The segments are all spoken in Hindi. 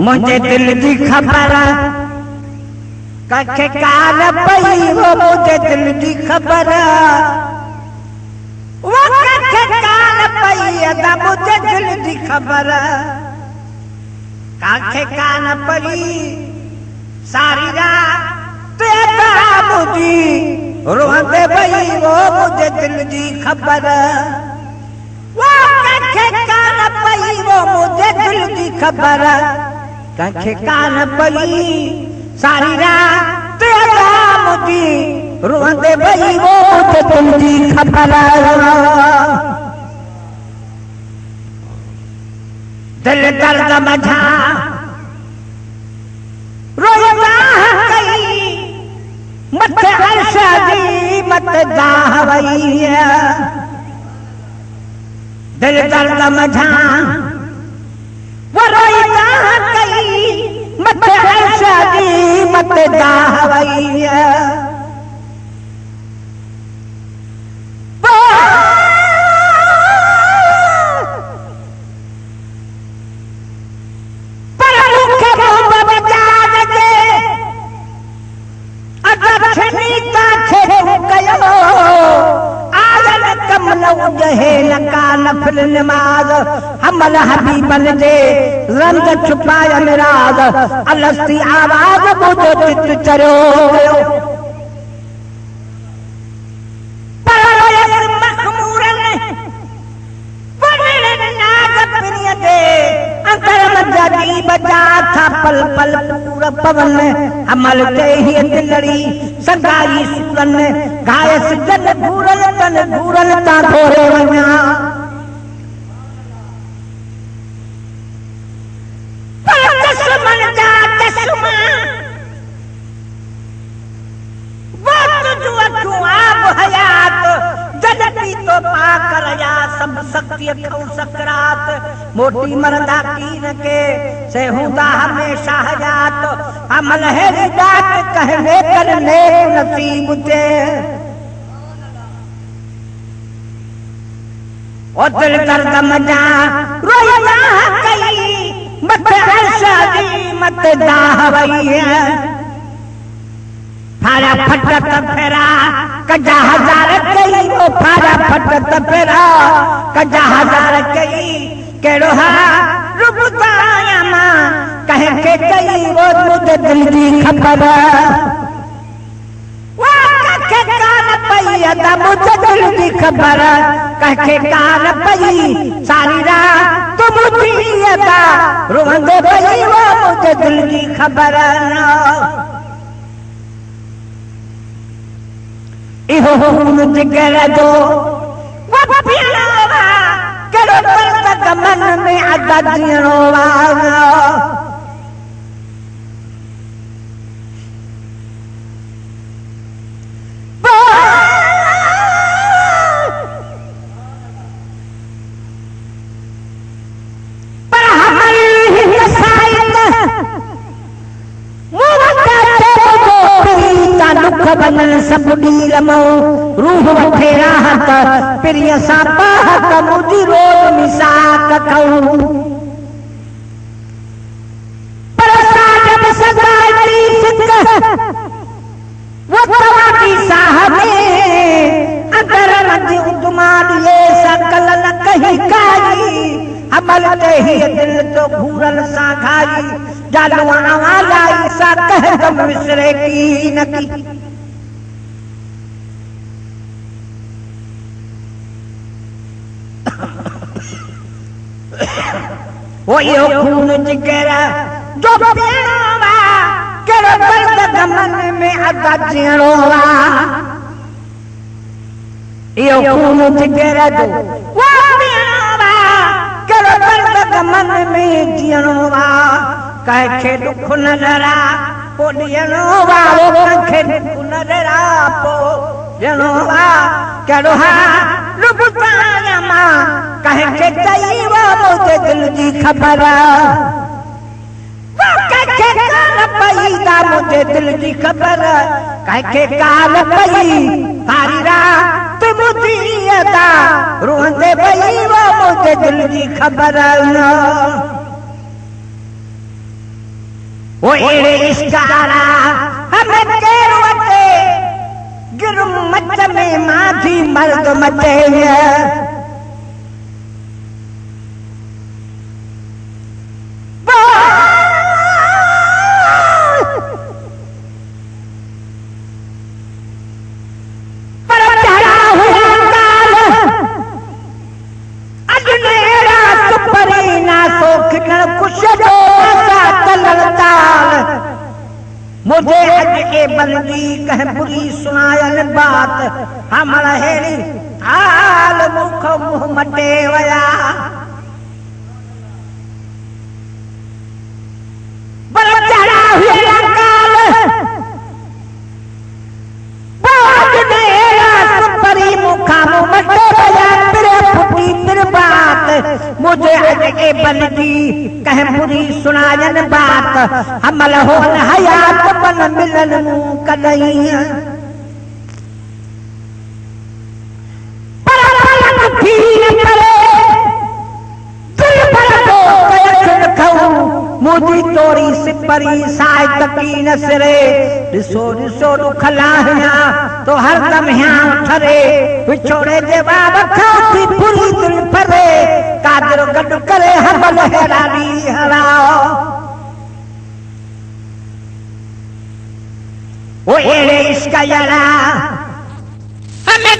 मुझे दिल की खबर कखे कान पई वो मुझे दिल की खबर वो कखे कान पई अदा मुझे दिल की खबर कखे कान पई सारी रात तेरा मुझी रोंदे पई वो मुझे दिल की खबर वो कखे कान पई वो मुझे दिल की खबर कखे कान पई सारी रात तेरा मुझी रोंदे पई वो मुझे दिल की खबर दिल दर्द मझा रोया कई मत अर्शदी मत दावैया दिल दर्द मझा वो रोया कई मत अर्शदी मत दावैया नफल नमाज हमल हबीबन जे रंग छुपाया मिराज अलस्ती आवाज मुझो चित चरो मखमूरन वरन नाग प्रिय दे अंतर मजाजी बजा था पल पल पूरा पवन अमल ते ही दिलड़ी संगाई सूरन गायस जन घूरल तन घूरल ता थोरे वना तो पाकर या सब शक्ति खौ सकरात मोटी मरदा कीन के से हुदा हमेशा हयात अमल है रिदात कहने करने नसीब ते और दिल दर्द मजा रोया कई मत अर्शदी मत दावैया फारा फटत फेरा कजा हजार कई वो फारा फटत फेरा कजा हजार कई केड़ो हा रुबताया मां कहे के कई वो मुझे दिल की खबर वो कहे कान पई अदा मुझे दिल की खबर कहे कान पई सारी रात तुम मुझी अदा रोंदे पई वो मुझे दिल की खबर ना इहो खून जिगर दो वो पियावा करो दर्द मन में अदा जीणोवा पर हमारी बनन सब नीलमो रूह वठे राहत प्रिय सा पाहत मुझी रोज मिसाक कहूं पर साजब सजाती सिक वो तवा की साहबे अगर मज उदमान ये सकल न कहीं काई अमल ते ही दिल तो घूरल सा खाई जालवाना वाला सा कह तुम विसरे की नकी वो यो खून जिगर जो पियावा केरो दर्द मन में अदा जीणोवा यो खून जिगर जो वो पियावा केरो दर्द मन में जीणोवा कह के दुख न डरा पो ॾियणोवा वो कह के दुख न डरा पो ॾियणोवा केरो हा रुबताया मां कहे के कई वो मुझे दिल की खबर वो कहे कान पई दा मुझे दिल की खबर कहे के कान पई सारी रात मुझी अदा रोहंदे भई वो मुझे दिल जी खबर न वो एड़े इश्कारा हमें केर वटे गिरुम मच में माधी मर्द मचे मुझे अज के बंदी कह बुरी सुनायन बात हमला हेड़ी हाल मुख मुंह मटे वया बर चढ़ा हुआ काल बाज मेरा सुपरी मुखा मुंह मटे वया तेरे फुटी तेरे बात मुझे अज के बंदी कह बुरी सुनायन बात हमल हो हयात बन मिलन मुंह कदई पर पलक फीन करे दिल पर तो कयन खाऊं मुझी तोरी सिपरी साय तकी नसरे दिसो दिसो दुख लाहिया तो हर दम यहाँ ठरे विछोड़े जवाब खाती पूरी दिल परे कादर गड करे हमल हैरानी हराओ वो एड़े इसका यारा हमें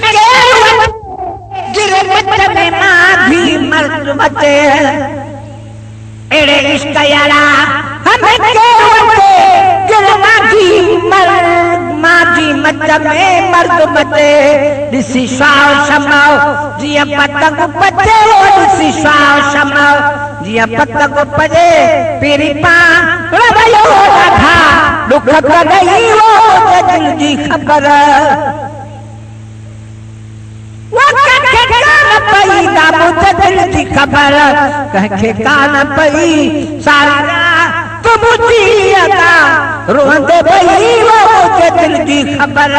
गिरे मच में माधी मर्द बचे एड़े इसका यारा हमें गिरे माधी मच में मर्द बचे दिसी साव समाओ जिया पतंग बचे दिसी साव समाओ जिया पतंग बजे पेरी पा रवयो राधा दुख गई वो दिल जी खबर वो कहे कान पई ना मुझे दिल जी खबर कहे कान पई सारा तुम जिया रोंदे भई वो मुझे दिल जी खबर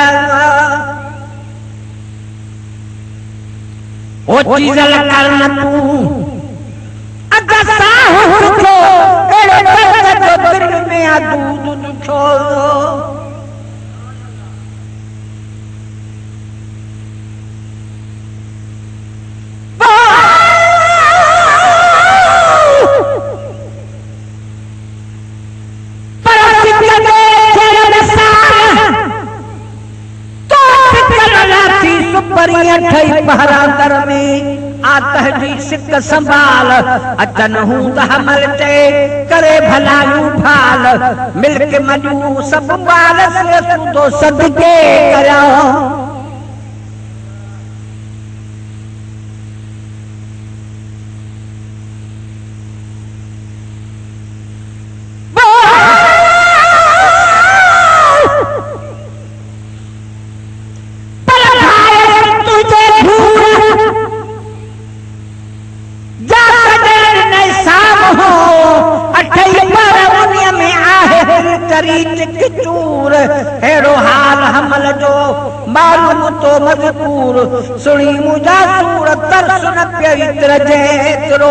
ओ चीजल करन तू अगर साहु को एड़े दर्द दिल में आ दूध छोड़ो पहरादर में आता जी सिक संभाल अचन हूं हमल चे करे भलायू भाल मिलके मजू सब बाल से तो सदके करा चूर हेड़ो हाल हमल जो मालूम तो मजबूर सुनी मुझा सूर तरस न प्यारी तरजे तरो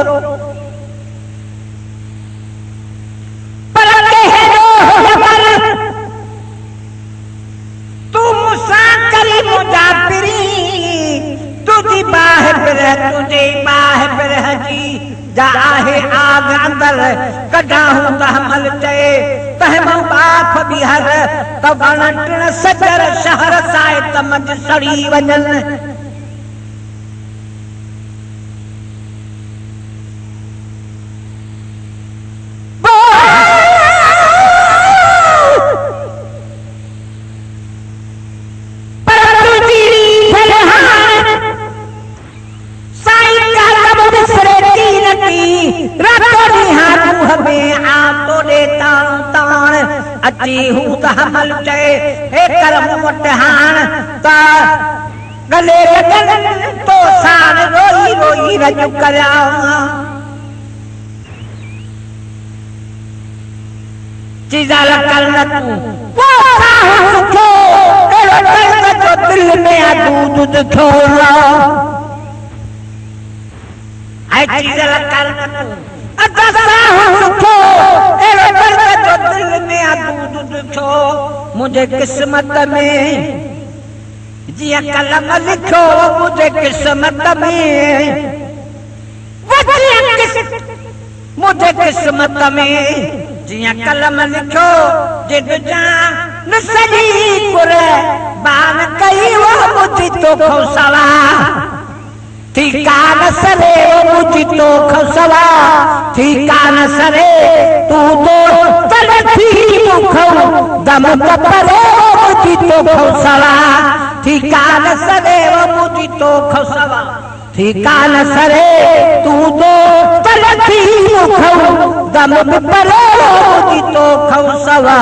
पर हेड़ो हमल तू मुसा करी मुझा पिरी तुझी बाह पर तुझे बाह पर जी जाहे आग अंदर कढाऊं त हमल चे तहम बाप बिहर तो गणटिन सजर शहर साए तमज सड़ी वजन अची हूं त हमल चे हे करम वटहान ता गले लगन तो सार रोई रोई रज करया चीजा करन तू वो साहु को एड़ो दर्द जो दिल में आ दूध छोड़ा कर दिल में अदूद लिखो मुझे किस्मत में जिया कलम लिखो मुझे किस्मत में मुझे किस्मत में जिया कलम लिखो जिद जान सली कुर बान कई वो मुझी तो खौसला ठिकान सरे वो मुझी तो खौसला ठिकान सरे तू तो तरफी मुखो दम कपरे वो मुझी तो खौसला ठिकान सरे वो मुझी तो खौसला ठिकान सरे तू तो तरफी मुखो दम कपरे वो मुझी तो खौसला